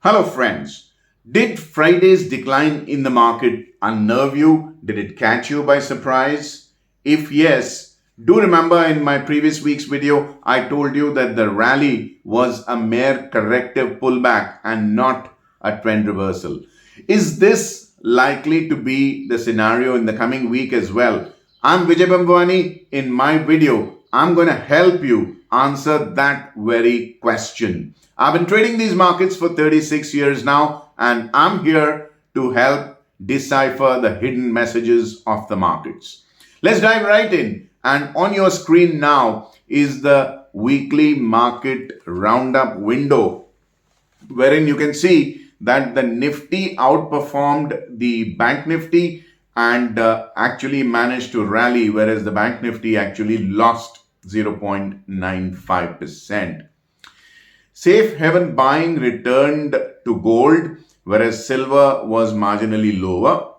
Hello, friends. Did Friday's decline in the market unnerve you? Did it catch you by surprise? If yes, do remember in my previous week's video, I told you that the rally was a mere corrective pullback and not a trend reversal. Is this likely to be the scenario in the coming week as well? I'm Vijay Bhambwani. In my video, I'm going to help you answer that very question. I've been trading these markets for 36 years now, and I'm here to help decipher the hidden messages of the markets. Let's dive right in. And on your screen now is the weekly market roundup window, wherein you can see that the Nifty outperformed the Bank Nifty and actually managed to rally, whereas the Bank Nifty actually lost 0.95%. Safe haven buying returned to gold, whereas silver was marginally lower.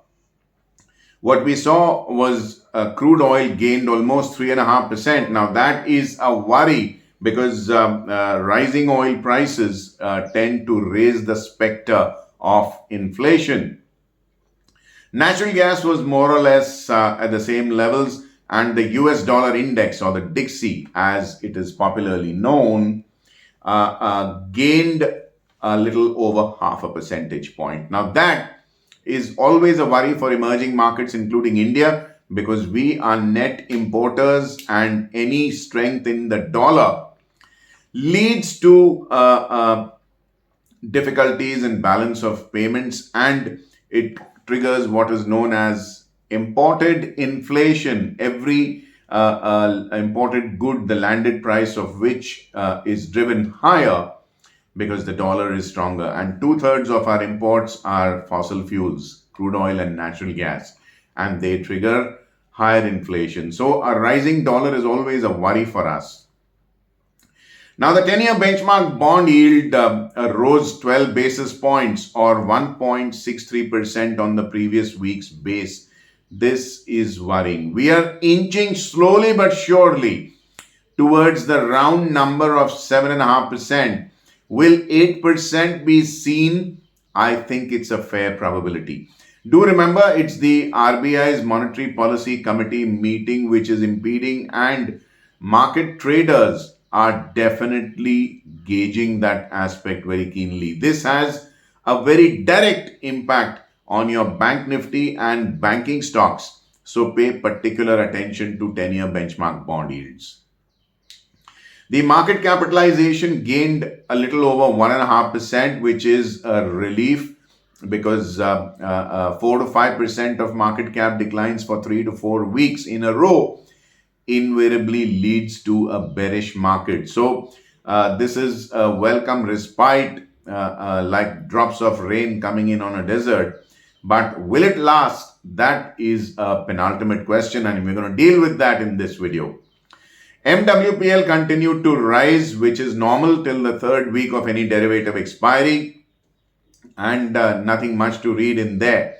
What we saw was crude oil gained almost 3.5%. Now that is a worry because rising oil prices tend to raise the specter of inflation. Natural gas was more or less at the same levels, and the US dollar index, or the Dixie as it is popularly known, gained a little over half a percentage point. Now that is always a worry for emerging markets, including India, because we are net importers, and any strength in the dollar leads to difficulties in balance of payments, and it triggers what is known as imported inflation. Every imported good, the landed price of which is driven higher because the dollar is stronger. And 2/3 of our imports are fossil fuels, crude oil and natural gas, and they trigger higher inflation. So a rising dollar is always a worry for us. Now, the 10-year benchmark bond yield rose 12 basis points, or 1.63% on the previous week's base. This is worrying. We are inching slowly but surely towards the round number of 7.5%. Will 8% be seen? I think it's a fair probability. Do remember, it's the RBI's Monetary Policy Committee meeting which is impeding, and market traders are definitely gauging that aspect very keenly. This has a very direct impact on your Bank Nifty and banking stocks. So pay particular attention to 10-year benchmark bond yields. The market capitalization gained a little over 1.5%, which is a relief because 4 to 5% of market cap declines for 3 to 4 weeks in a row invariably leads to a bearish market. So this is a welcome respite, like drops of rain coming in on a desert. But will it last? That is a penultimate question, and we're going to deal with that in this video. MWPL continued to rise, which is normal till the third week of any derivative expiry, and nothing much to read in there.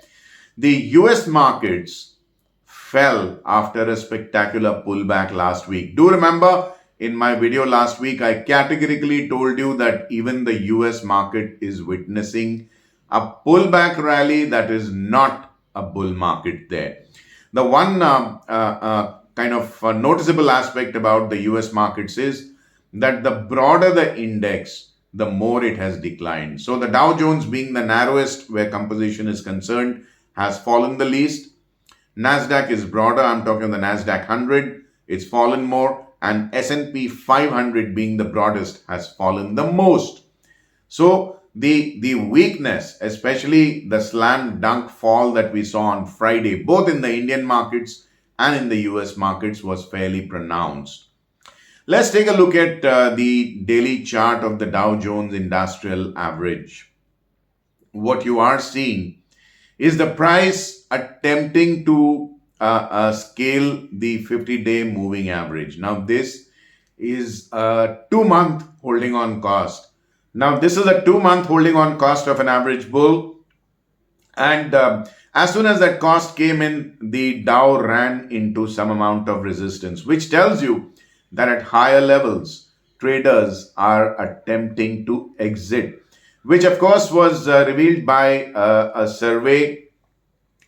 The US markets fell after a spectacular pullback last week. Do remember, in my video last week, I categorically told you that even the US market is witnessing a pullback rally that is not a bull market there. The one kind of noticeable aspect about the US markets is that the broader the index, the more it has declined. So the Dow Jones, being the narrowest where composition is concerned, has fallen the least. Nasdaq is broader. I'm talking of the Nasdaq 100. It's fallen more. And S&P 500, being the broadest, has fallen the most. So the weakness, especially the slam dunk fall that we saw on Friday, both in the Indian markets and in the US markets, was fairly pronounced. Let's take a look at the daily chart of the Dow Jones Industrial Average. What you are seeing is the price attempting to scale the 50-day moving average. Now, this is a 2-month holding on cost. Now, this is a 2-month holding on cost of an average bull. And as soon as that cost came in, the Dow ran into some amount of resistance, which tells you that at higher levels, traders are attempting to exit. which of course was revealed by a survey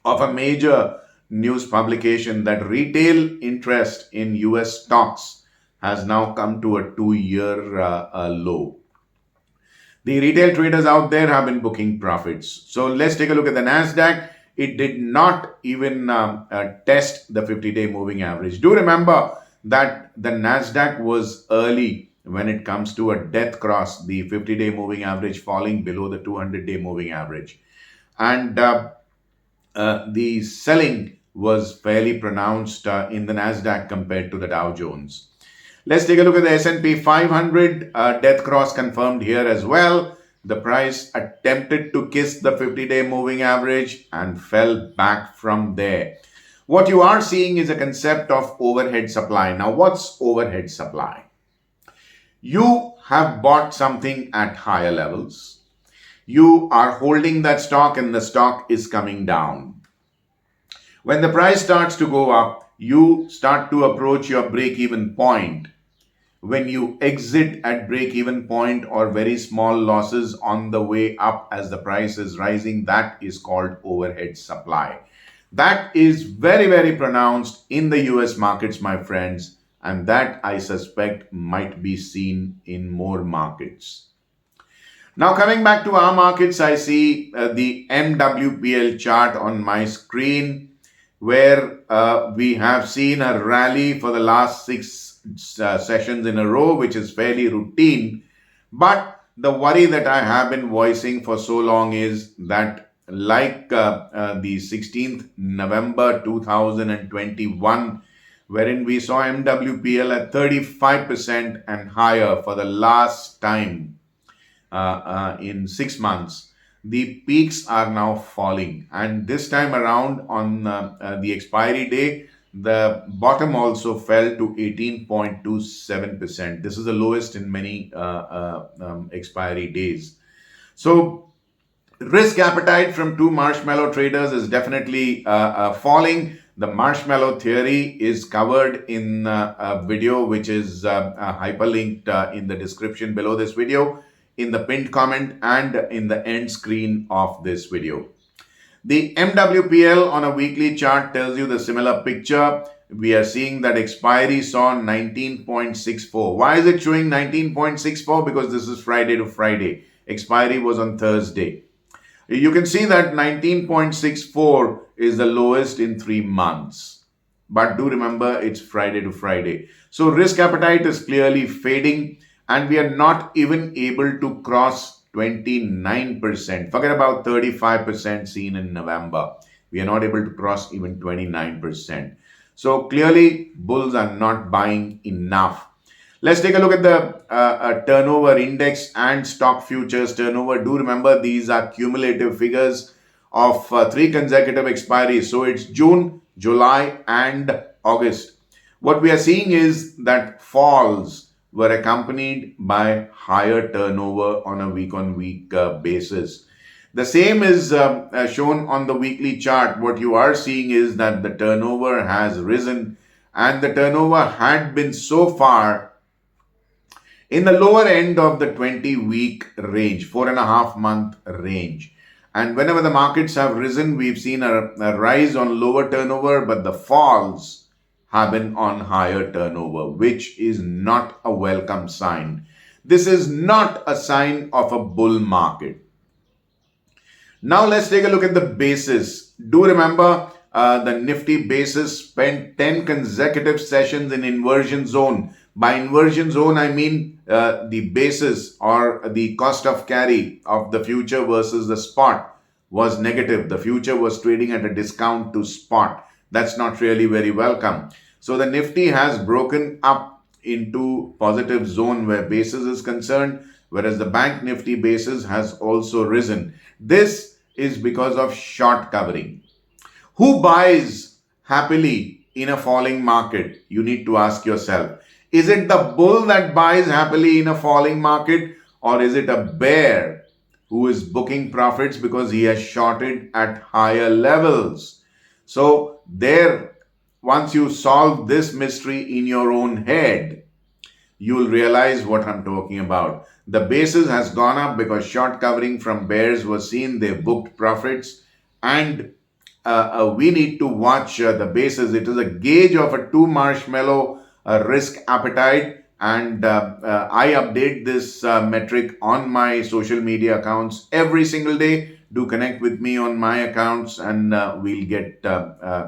of a major news publication that retail interest in US stocks has now come to a 2-year low. The retail traders out there have been booking profits. So let's take a look at the Nasdaq. It did not even test the 50-day moving average. Do remember that the Nasdaq was early when it comes to a death cross, the 50-day moving average falling below the 200-day moving average. And the selling was fairly pronounced in the Nasdaq compared to the Dow Jones. Let's take a look at the S&P 500. Death cross confirmed here as well. The price attempted to kiss the 50-day moving average and fell back from there. What you are seeing is a concept of overhead supply. Now, what's overhead supply? You have bought something at higher levels. You are holding that stock and the stock is coming down. When the price starts to go up, you start to approach your break-even point. When you exit at break-even point or very small losses on the way up as the price is rising, that is called overhead supply. That is very, very pronounced in the US markets, my friends, and that I suspect might be seen in more markets. Now, coming back to our markets, I see the MWPL chart on my screen, where we have seen a rally for the last 6 sessions in a row, which is fairly routine. But the worry that I have been voicing for so long is that like the 16th November 2021, wherein we saw MWPL at 35% and higher for the last time in 6 months, the peaks are now falling. And this time around on the expiry day, the bottom also fell to 18.27%. This is the lowest in many expiry days. So risk appetite from two marshmallow traders is definitely falling. The Marshmallow Theory is covered in a video which is hyperlinked in the description below this video, in the pinned comment, and in the end screen of this video. The MWPL on a weekly chart tells you the similar picture. We are seeing that expiry saw 19.64. Why is it showing 19.64? Because this is Friday to Friday. Expiry was on Thursday. You can see that 19.64 is the lowest in 3 months. But do remember, it's Friday to Friday. So risk appetite is clearly fading, and we are not even able to cross 29%. Forget about 35% seen in November. We are not able to cross even 29%. So clearly, bulls are not buying enough. Let's take a look at the turnover index and stock futures turnover. Do remember, these are cumulative figures of 3 consecutive expiries. So it's June, July, and August. What we are seeing is that falls were accompanied by higher turnover on a week-on-week basis. The same is shown on the weekly chart. What you are seeing is that the turnover has risen, and the turnover had been so far in the lower end of the 20-week range, 4.5-month range. And whenever the markets have risen, we've seen a rise on lower turnover, but the falls have been on higher turnover, which is not a welcome sign. This is not a sign of a bull market. Now let's take a look at the basis. Do remember the Nifty basis spent 10 consecutive sessions in inversion zone. By inversion zone, I mean the basis or the cost of carry of the future versus the spot was negative. The future was trading at a discount to spot. That's not really very welcome. So the Nifty has broken up into positive zone where basis is concerned, whereas the Bank Nifty basis has also risen. This is because of short covering. Who buys happily in a falling market? You need to ask yourself. Is it the bull that buys happily in a falling market, or is it a bear who is booking profits because he has shorted at higher levels? So once you solve this mystery in your own head, you'll realize what I'm talking about. The basis has gone up because short covering from bears was seen. They booked profits, and we need to watch the basis. It is a gauge of a two marshmallow risk appetite, and I update this metric on my social media accounts every single day. Do connect with me on my accounts, and we'll get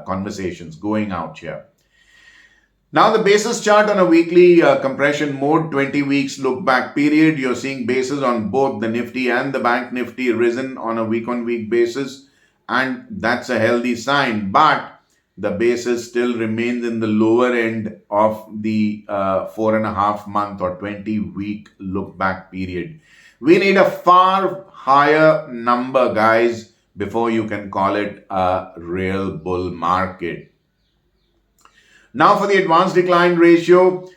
conversations going out here. Now the basis chart on a weekly compression mode, 20 weeks look back period. You're seeing basis on both the Nifty and the Bank Nifty risen on a week on week basis, and that's a healthy sign. But the basis still remains in the lower end of the 4.5 month or 20 week look back period. We need a far higher number, guys, before you can call it a real bull market. Now for the advanced decline ratio,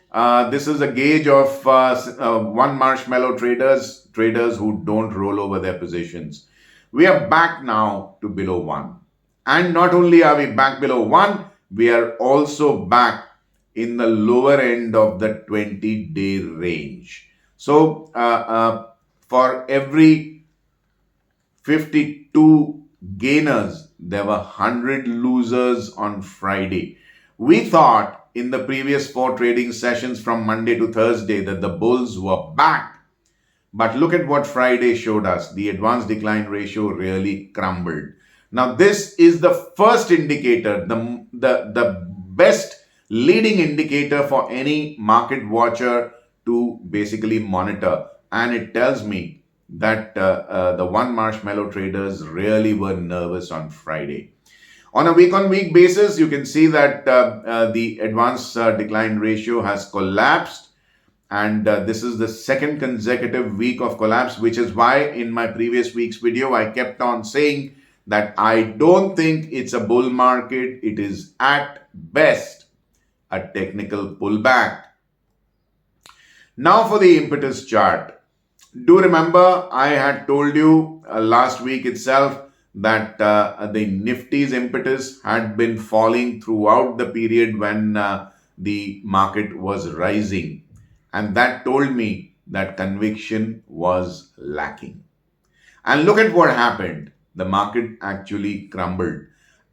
this is a gauge of one marshmallow traders who don't roll over their positions. We are back now to below 1. And not only are we back below 1, we are also back in the lower end of the 20-day range. So for every 52 gainers, there were 100 losers on Friday. We thought in the previous 4 trading sessions from Monday to Thursday that the bulls were back. But look at what Friday showed us. The advanced decline ratio really crumbled. Now this is the first indicator, the best leading indicator for any market watcher to basically monitor. And it tells me that the one marshmallow traders really were nervous on Friday. On a week-on-week basis, you can see that the advanced decline ratio has collapsed, and this is the second consecutive week of collapse, which is why in my previous week's video, I kept on saying that I don't think it's a bull market. It is at best a technical pullback. Now for the impetus chart. Do remember I had told you last week itself that the Nifty's impetus had been falling throughout the period when the market was rising. And that told me that conviction was lacking. And look at what happened. The market actually crumbled.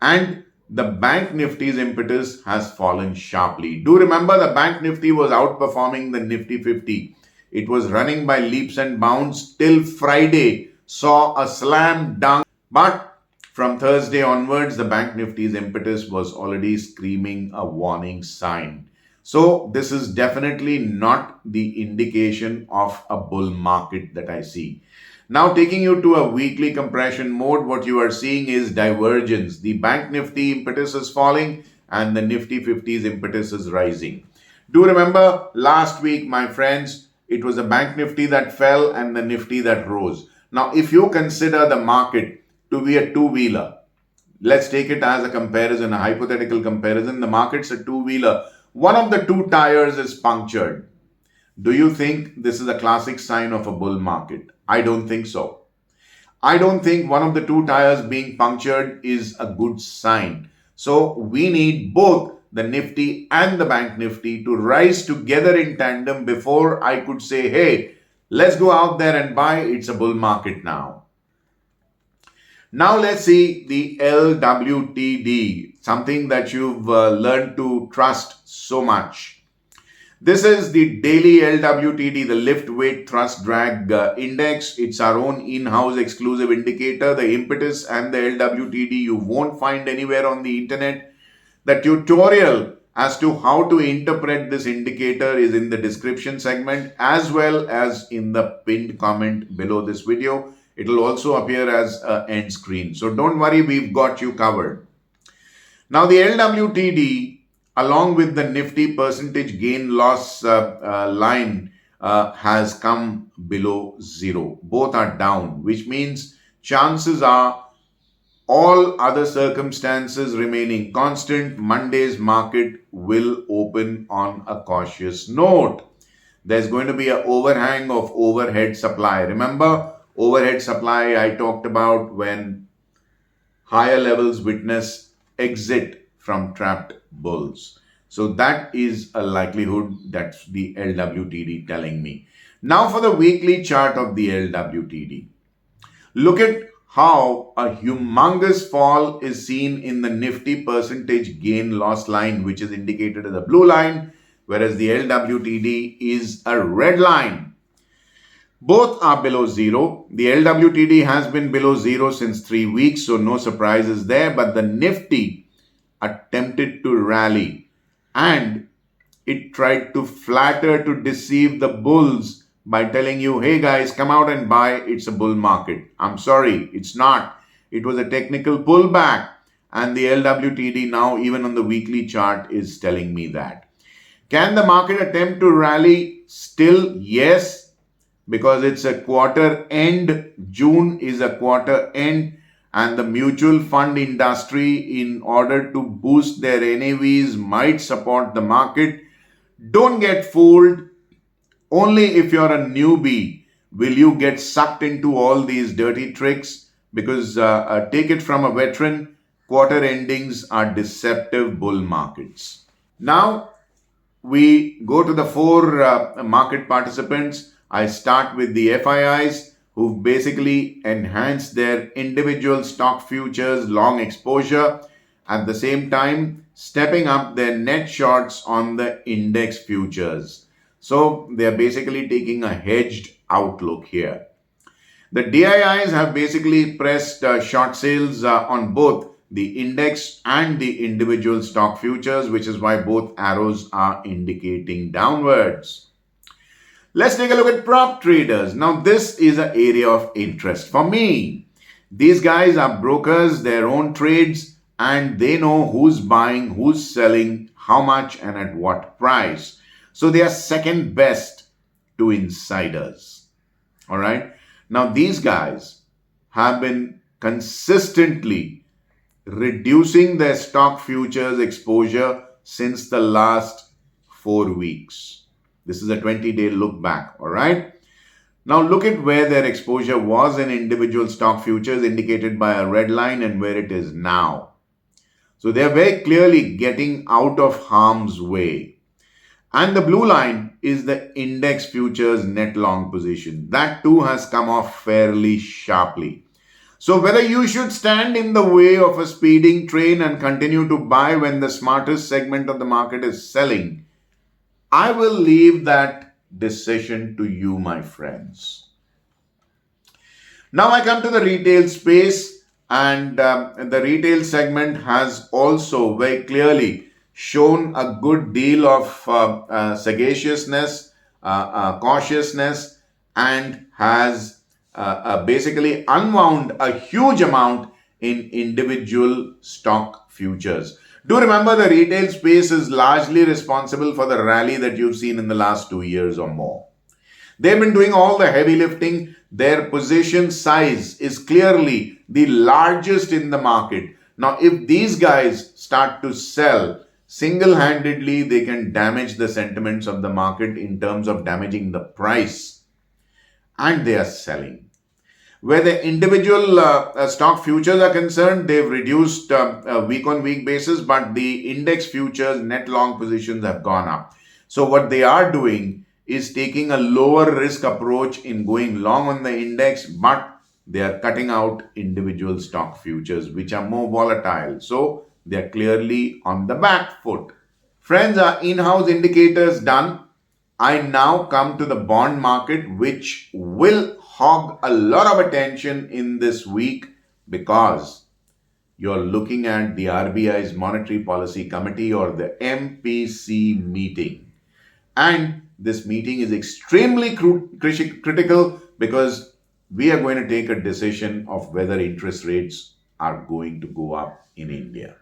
And the Bank Nifty's impetus has fallen sharply. Do remember the Bank Nifty was outperforming the Nifty 50. It was running by leaps and bounds till Friday, saw a slam dunk. But from Thursday onwards, the Bank Nifty's impetus was already screaming a warning sign. So this is definitely not the indication of a bull market that I see. Now taking you to a weekly compression mode, what you are seeing is divergence. The Bank Nifty impetus is falling and the Nifty 50's impetus is rising. Do remember last week, my friends, it was the Bank Nifty that fell and the Nifty that rose. Now if you consider the market to be a two-wheeler, let's take it as a comparison, a hypothetical comparison. The market's a two-wheeler. One of the two tires is punctured. Do you think this is a classic sign of a bull market? I don't think so. I don't think one of the two tires being punctured is a good sign. So we need both the Nifty and the Bank Nifty to rise together in tandem before I could say, hey, let's go out there and buy. It's a bull market now. Now let's see the LWTD, something that you've learned to trust so much. This is the daily LWTD, the lift weight thrust drag index. It's our own in-house exclusive indicator. The impetus and the LWTD you won't find anywhere on the internet. The tutorial as to how to interpret this indicator is in the description segment as well as in the pinned comment below this video. It will also appear as an end screen. So don't worry, we've got you covered. Now the LWTD along with the Nifty percentage gain loss line has come below zero. Both are down, which means chances are all other circumstances remaining constant, Monday's market will open on a cautious note. There's going to be an overhang of overhead supply. Remember, overhead supply I talked about when higher levels witness exit from trapped bulls. So that is a likelihood. That's the LWTD telling me. Now for the weekly chart of the LWTD. Look at how a humongous fall is seen in the Nifty percentage gain loss line, which is indicated as a blue line, whereas the LWTD is a red line. Both are below zero. The LWTD has been below zero since 3 weeks, so no surprises there. But the Nifty attempted to rally and it tried to flatter to deceive the bulls by telling you, hey guys, come out and buy. It's a bull market. I'm sorry, it's not. It was a technical pullback. And the LWTD now, even on the weekly chart, is telling me that. Can the market attempt to rally? Still, yes, because it's a quarter end. June is a quarter end, and the mutual fund industry, in order to boost their NAVs, might support the market. Don't get fooled. Only if you're a newbie will you get sucked into all these dirty tricks, because take it from a veteran, quarter endings are deceptive bull markets. Now we go to the four market participants. I start with the FIIs, who've basically enhanced their individual stock futures long exposure, at the same time stepping up their net shorts on the index futures. So they're basically taking a hedged outlook here. The DIIs have basically pressed short sales on both the index and the individual stock futures, which is why both arrows are indicating downwards. Let's take a look at prop traders. Now, this is an area of interest for me. These guys are brokers, their own trades, and they know who's buying, who's selling, how much, and at what price. So they are second best to insiders. All right. Now, these guys have been consistently reducing their stock futures exposure since the last 4 weeks. This is a 20-day look back, all right? Now look at where their exposure was in individual stock futures, indicated by a red line, and where it is now. So they're very clearly getting out of harm's way. And the blue line is the index futures net long position. That too has come off fairly sharply. So whether you should stand in the way of a speeding train and continue to buy when the smartest segment of the market is selling, I will leave that decision to you, my friends. Now I come to the retail space, and the retail segment has also very clearly shown a good deal of sagaciousness, cautiousness, and has basically unwound a huge amount in individual stock futures. Do remember, the retail space is largely responsible for the rally that you've seen in the last 2 years or more. They've been doing all the heavy lifting. Their position size is clearly the largest in the market. Now, if these guys start to sell, single-handedly, they can damage the sentiments of the market in terms of damaging the price. And they are selling. Where the individual stock futures are concerned, they've reduced week-on-week basis, but the index futures net long positions have gone up. So what they are doing is taking a lower risk approach in going long on the index, but they are cutting out individual stock futures, which are more volatile. So they are clearly on the back foot. Friends, our in-house indicators done. I now come to the bond market, which will hog a lot of attention in this week, because you're looking at the RBI's Monetary Policy Committee, or the MPC meeting. And this meeting is extremely critical, because we are going to take a decision of whether interest rates are going to go up in India.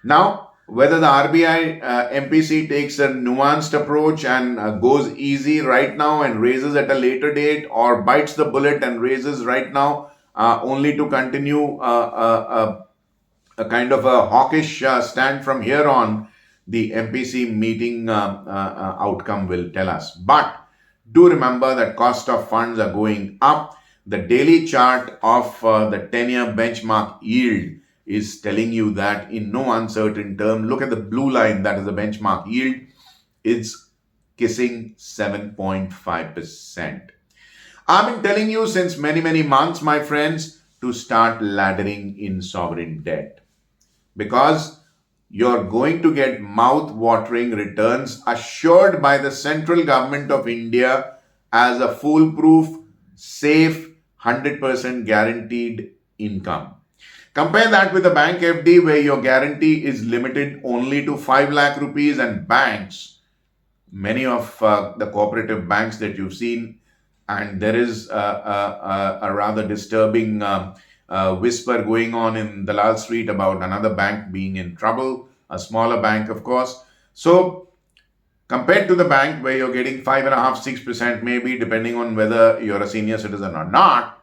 Now, whether the RBI MPC takes a nuanced approach and goes easy right now and raises at a later date, or bites the bullet and raises right now only to continue a kind of a hawkish stand from here on, the MPC meeting outcome will tell us. But do remember that cost of funds are going up. The daily chart of the 10-year benchmark yield is telling you that in no uncertain term. Look at the blue line, that is the benchmark yield. It's kissing 7.5%. I've been telling you since many months, my friends, to start laddering in sovereign debt, because you're going to get mouth-watering returns assured by the central government of India as a foolproof, safe, 100% guaranteed income. Compare that with a bank FD where your guarantee is limited only to 5 lakh rupees, and banks, many of the cooperative banks that you've seen, and there is a rather disturbing whisper going on in Dalal Street about another bank being in trouble, a smaller bank, of course. So compared to the bank where you're getting 5.5–6% maybe, depending on whether you're a senior citizen or not,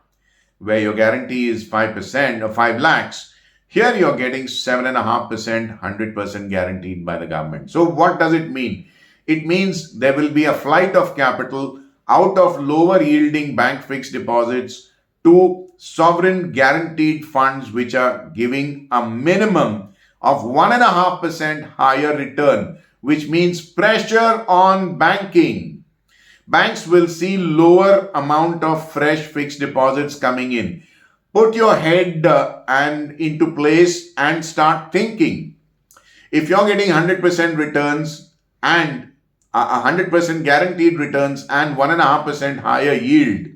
where your guarantee is 5% or 5 lakhs, here you're getting 7.5%, 100% guaranteed by the government. So what does it mean? It means there will be a flight of capital out of lower yielding bank fixed deposits to sovereign guaranteed funds, which are giving a minimum of 1.5% higher return, which means pressure on banking. Banks will see lower amount of fresh fixed deposits coming in. Put your head and into place and start thinking. If you're getting 100% returns and 100% guaranteed returns and 1.5% higher yield,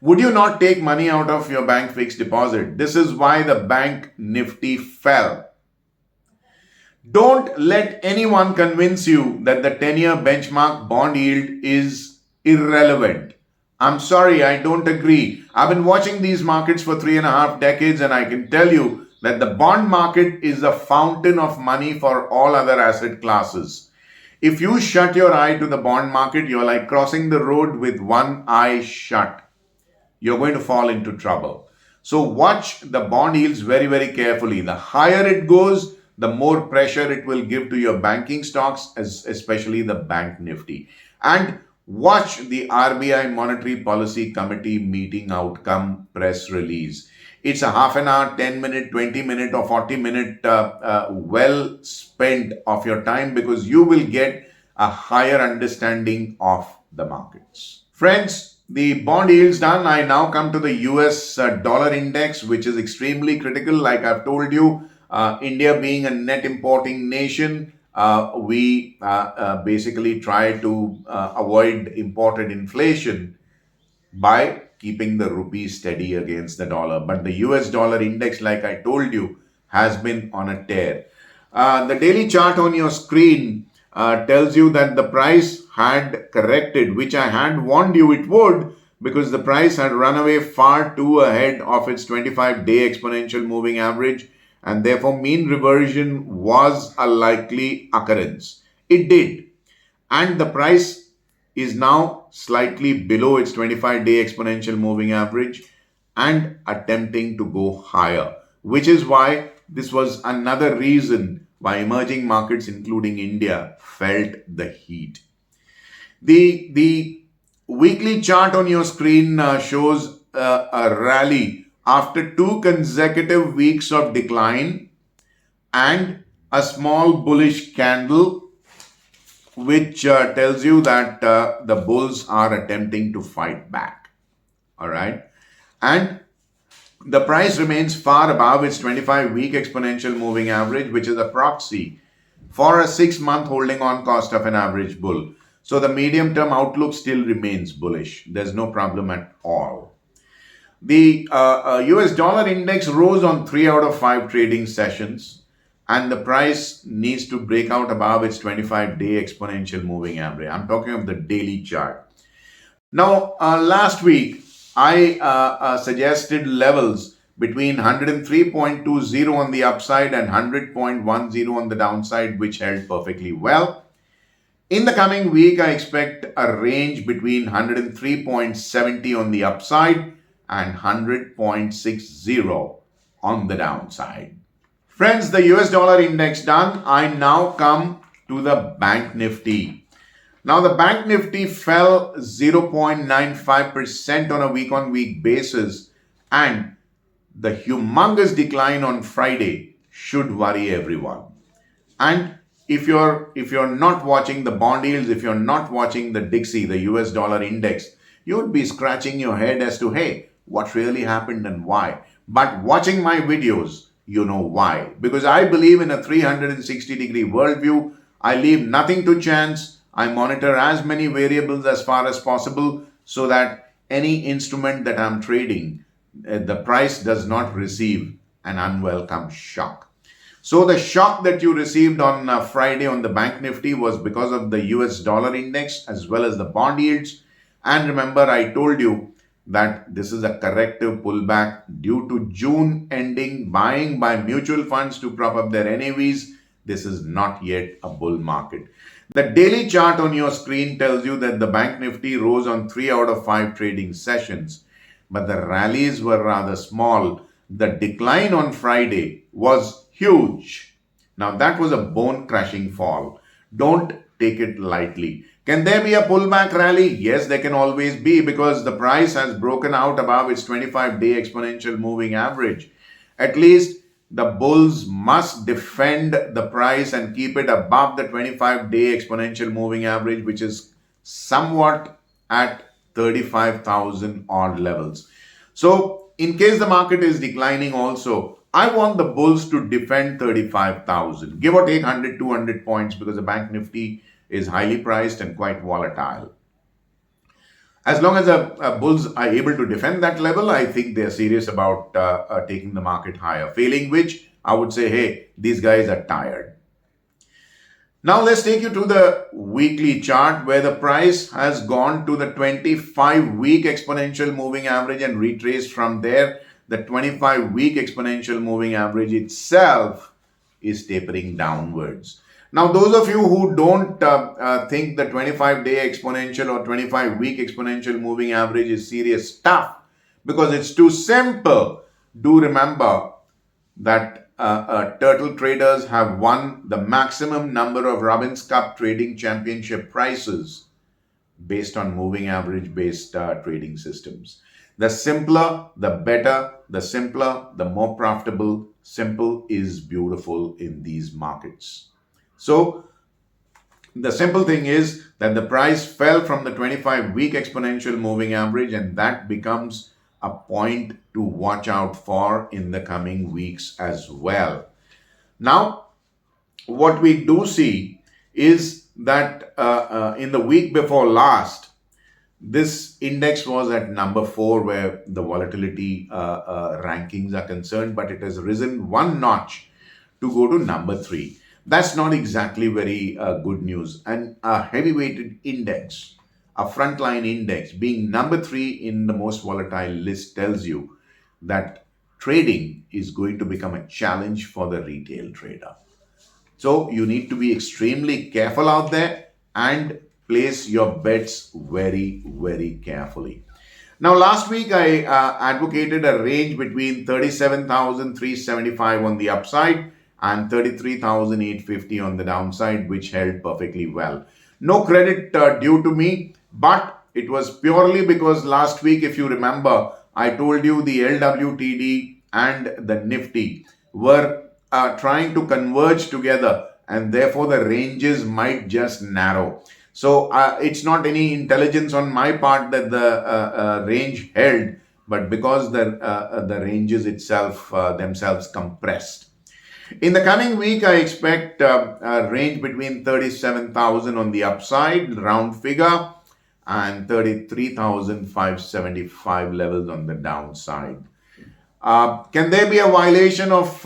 would you not take money out of your bank fixed deposit? This is why the bank Nifty fell. Don't let anyone convince you that the 10-year benchmark bond yield is irrelevant. I'm sorry, I don't agree. I've been watching these markets for 3.5 decades, and I can tell you that the bond market is a fountain of money for all other asset classes. If you shut your eye to the bond market, you're like crossing the road with one eye shut. You're going to fall into trouble. So watch the bond yields very carefully. The higher it goes, the more pressure it will give to your banking stocks, especially the bank Nifty. And watch the RBI Monetary Policy Committee meeting outcome press release. It's a half an hour, 10-minute, 20-minute or 40-minute well spent of your time, because you will get a higher understanding of the markets. Friends, the bond yields done. I now come to the US dollar index, which is extremely critical. Like I've told you, India being a net importing nation, we basically try to avoid imported inflation by keeping the rupee steady against the dollar. But the US dollar index, like I told you, has been on a tear. The daily chart on your screen tells you that the price had corrected, which I had warned you it would, because the price had run away far too ahead of its 25-day exponential moving average, and therefore mean reversion was a likely occurrence. It did. And the price is now slightly below its 25-day exponential moving average and attempting to go higher, which is why this was another reason why emerging markets, including India, felt the heat. The weekly chart on your screen shows a rally after 2 consecutive weeks of decline and a small bullish candle, which tells you that the bulls are attempting to fight back. All right. And the price remains far above its 25-week exponential moving average, which is a proxy for a 6-month holding on cost of an average bull. So the medium-term outlook still remains bullish. There's no problem at all. The US dollar index rose on 3 out of 5 trading sessions, and the price needs to break out above its 25-day exponential moving average. I'm talking of the daily chart. Now, last week, I suggested levels between 103.20 on the upside and 100.10 on the downside, which held perfectly well. In the coming week, I expect a range between 103.70 on the upside and 100.60 on the downside. Friends, the US dollar index done. I now come to the bank Nifty. Now the bank Nifty fell 0.95% on a week-on-week basis, and the humongous decline on Friday should worry everyone. And if you're not watching the bond yields, if you're not watching the Dixie, the US dollar index, you would be scratching your head as to, hey, what really happened and why. But watching my videos, you know why. Because I believe in a 360-degree worldview. I leave nothing to chance. I monitor as many variables as far as possible so that any instrument that I'm trading, the price does not receive an unwelcome shock. So the shock that you received on Friday on the Bank Nifty was because of the US dollar index as well as the bond yields. And remember, I told you that this is a corrective pullback due to June ending buying by mutual funds to prop up their NAVs. This is not yet a bull market. The daily chart on your screen tells you that the Bank Nifty rose on 3 out of 5 trading sessions, but the rallies were rather small. The decline on Friday was huge. Now that was a bone-crushing fall. Don't take it lightly. Can there be a pullback rally? Yes, there can always be, because the price has broken out above its 25-day exponential moving average. At least the bulls must defend the price and keep it above the 25-day exponential moving average, which is somewhat at 35,000 odd levels. So in case the market is declining also, I want the bulls to defend 35,000, give or take 100, 200 points, because the Bank Nifty is highly priced and quite volatile. As long as the bulls are able to defend that level, I think they're serious about taking the market higher. Failing which, I would say, hey, these guys are tired. Now let's take you to the weekly chart, where the price has gone to the 25-week exponential moving average and retraced from there. The 25-week exponential moving average itself is tapering downwards. Now, those of you who don't think the 25-day exponential or 25-week exponential moving average is serious stuff because it's too simple, do remember that turtle traders have won the maximum number of Robbins Cup trading championship prizes based on moving average based trading systems. The simpler, the better, the simpler, the more profitable. Simple is beautiful in these markets. So the simple thing is that the price fell from the 25-week exponential moving average, and that becomes a point to watch out for in the coming weeks as well. Now, what we do see is that in the week before last, this index was at number 4 where the volatility rankings are concerned, but it has risen one notch to go to number 3. That's not exactly very good news. And a heavy-weighted index, a frontline index, being number 3 in the most volatile list tells you that trading is going to become a challenge for the retail trader. So you need to be extremely careful out there and place your bets very, very carefully. Now, last week I advocated a range between 37,375 on the upside and 33,850 on the downside, which held perfectly well. No credit due to me, but it was purely because last week, if you remember, I told you the LWTD and the Nifty were trying to converge together, and therefore the ranges might just narrow. So it's not any intelligence on my part that the range held, but because the ranges itself themselves compressed. In the coming week, I expect a range between 37,000 on the upside, round figure, and 33,575 levels on the downside. Can there be a violation of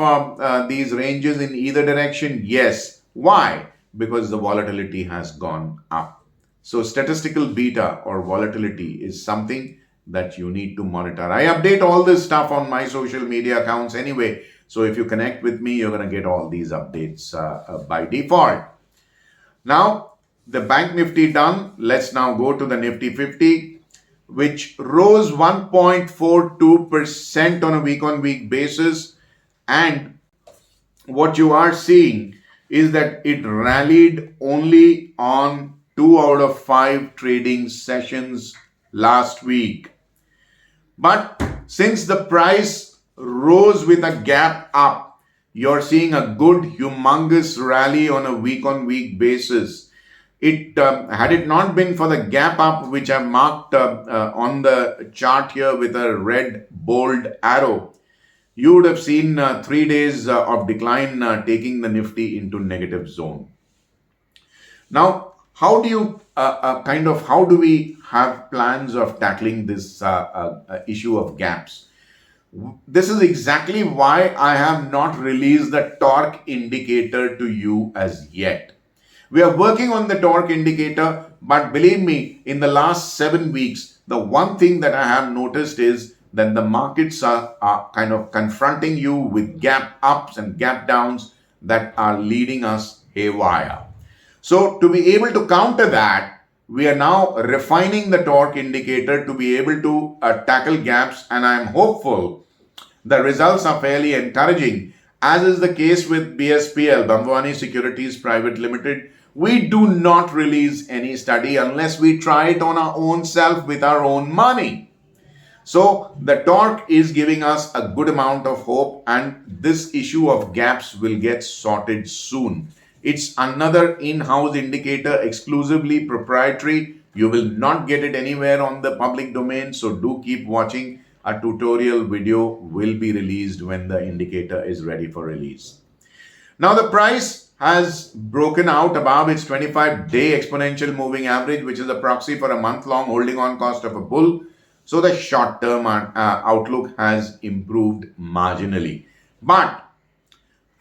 these ranges in either direction? Yes. Why? Because the volatility has gone up. So statistical beta or volatility is something that you need to monitor. I update all this stuff on my social media accounts anyway. So if you connect with me, you're going to get all these updates by default. Now, the Bank Nifty done. Let's now go to the Nifty 50, which rose 1.42% on a week-on-week basis. And what you are seeing is that it rallied only on 2 out of 5 trading sessions last week. But since the price rose with a gap up, you're seeing a good, humongous rally on a week-on-week basis. Had it not been for the gap up, which I've marked on the chart here with a red bold arrow, you would have seen 3 days of decline taking the Nifty into negative zone. Now, how do you how do we have plans of tackling this issue of gaps? This is exactly why I have not released the torque indicator to you as yet. We are working on the torque indicator, but believe me, in the last 7 weeks, the one thing that I have noticed is that the markets are kind of confronting you with gap ups and gap downs that are leading us haywire. So to be able to counter that, we are now refining the torque indicator to be able to tackle gaps, and I am hopeful the results are fairly encouraging, as is the case with BSPL, Bhambwani Securities Private Limited. We do not release any study unless we try it on our own self with our own money. So the torque is giving us a good amount of hope, and this issue of gaps will get sorted soon. It's another in-house indicator, exclusively proprietary. You will not get it anywhere on the public domain, so do keep watching. A tutorial video will be released when the indicator is ready for release. Now the price has broken out above its 25-day exponential moving average, which is a proxy for a month-long holding on cost of a bull. So the short-term outlook has improved marginally. But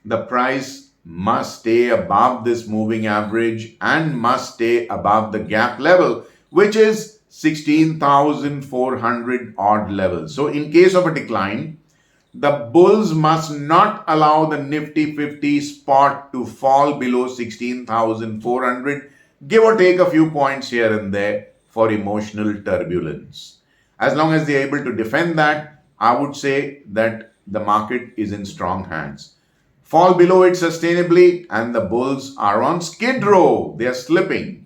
the price must stay above this moving average and must stay above the gap level, which is 16,400 odd levels. So in case of a decline, the bulls must not allow the Nifty 50 spot to fall below 16,400, give or take a few points here and there for emotional turbulence. As long as they're able to defend that, I would say that the market is in strong hands. Fall below it sustainably and the bulls are on skid row. They are slipping.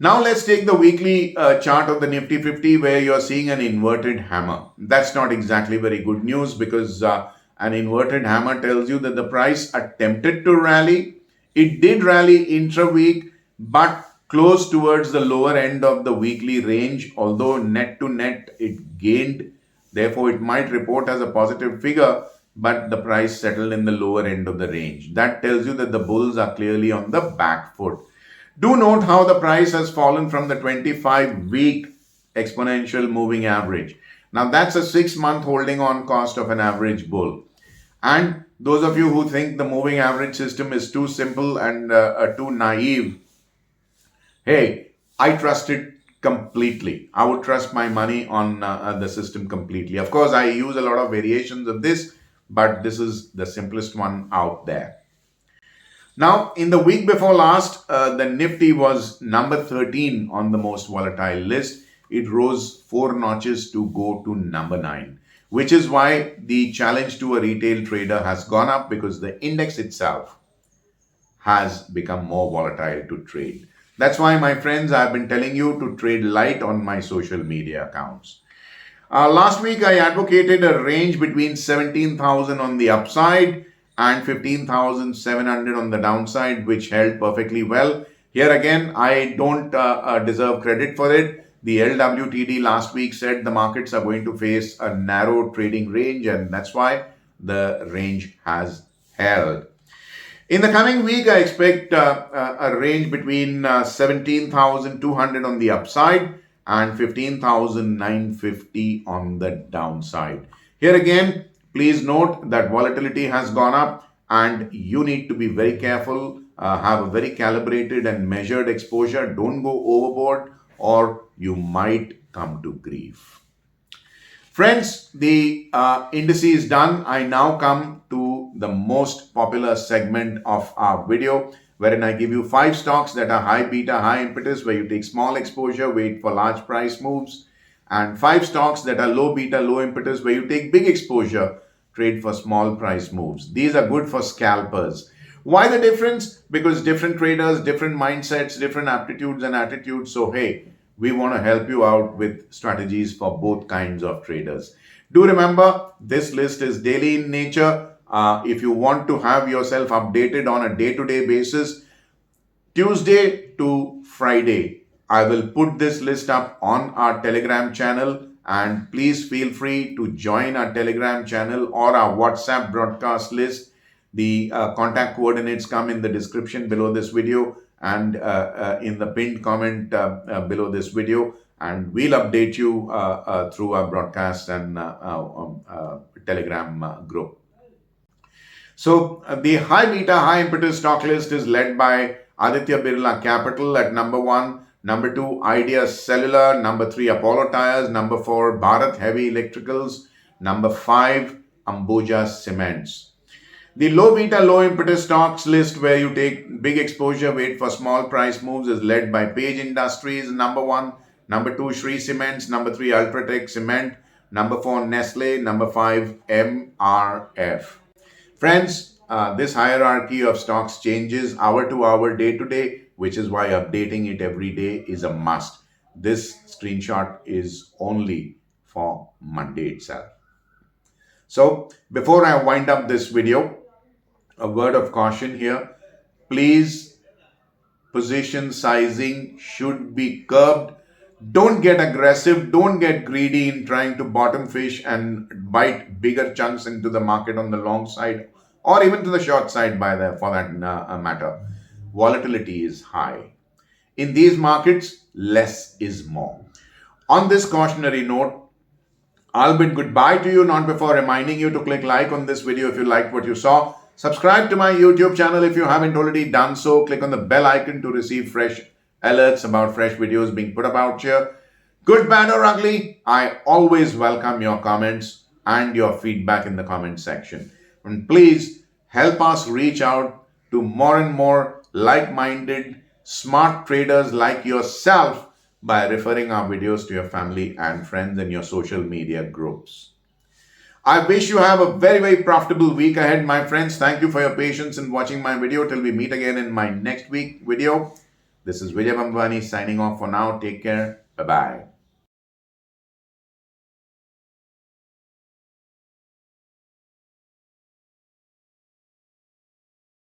Now let's take the weekly chart of the Nifty 50, where you're seeing an inverted hammer. That's not exactly very good news, because an inverted hammer tells you that the price attempted to rally. It did rally intra-week, but closed towards the lower end of the weekly range, although net to net it gained. Therefore, it might report as a positive figure, but the price settled in the lower end of the range. That tells you that the bulls are clearly on the back foot. Do note how the price has fallen from the 25-week exponential moving average. Now that's a 6-month holding on cost of an average bull. And those of you who think the moving average system is too simple and too naive, hey, I trust it completely. I would trust my money on the system completely. Of course, I use a lot of variations of this, but this is the simplest one out there. Now, in the week before last, the Nifty was number 13 on the most volatile list. It rose 4 notches to go to number 9, which is why the challenge to a retail trader has gone up, because the index itself has become more volatile to trade. That's why, my friends, I've been telling you to trade light on my social media accounts. Last week, I advocated a range between 17,000 on the upside and 15,700 on the downside, which held perfectly well. Here again, I don't deserve credit for it. The LWTD last week said the markets are going to face a narrow trading range, and that's why the range has held. In the coming week, I expect a range between 17,200 on the upside and 15,950 on the downside. Here again, please note that volatility has gone up and you need to be very careful, have a very calibrated and measured exposure. Don't go overboard or you might come to grief. Friends, the indices is done. I now come to the most popular segment of our video, wherein I give you 5 stocks that are high beta, high impetus, where you take small exposure, wait for large price moves, and 5 stocks that are low beta, low impetus, where you take big exposure, trade for small price moves. These are good for scalpers. Why the difference? Because different traders, different mindsets, different aptitudes and attitudes. So, hey, we want to help you out with strategies for both kinds of traders. Do remember, this list is daily in nature. If you want to have yourself updated on a day-to-day basis, Tuesday to Friday, I will put this list up on our Telegram channel, and please feel free to join our Telegram channel or our WhatsApp broadcast list. The contact coordinates come in the description below this video and in the pinned comment below this video, and we'll update you through our broadcast and Telegram group. So the high beta, high impetus stock list is led by Aditya Birla Capital at number 1, number 2, Idea Cellular, number 3, Apollo Tires, number 4, Bharat Heavy Electricals, number 5, Ambuja Cements. The low beta, low impetus stocks list, where you take big exposure, wait for small price moves, is led by Page Industries, number 1, number 2, Shree Cements, number 3, Ultratech Cement, number 4, Nestle, number 5, MRF. Friends, this hierarchy of stocks changes hour to hour, day to day, which is why updating it every day is a must. This screenshot is only for Monday itself. So before I wind up this video, a word of caution here. Please, position sizing should be curbed. Don't get aggressive. Don't get greedy in trying to bottom fish and bite bigger chunks into the market on the long side, or even to the short side for that matter. Volatility is high. In these markets, less is more. On this cautionary note, I'll bid goodbye to you, not before reminding you to click like on this video if you liked what you saw. Subscribe to my YouTube channel if you haven't already done so. Click on the bell icon to receive fresh alerts about fresh videos being put about here. Good, bad or ugly, I always welcome your comments and your feedback in the comment section. And please help us reach out to more and more like-minded, smart traders like yourself by referring our videos to your family and friends in your social media groups. I wish you have a very, very profitable week ahead, my friends. Thank you for your patience in watching my video. Till we meet again in my next week video. This is Vijay Bhambwani signing off for now. Take care. Bye-bye.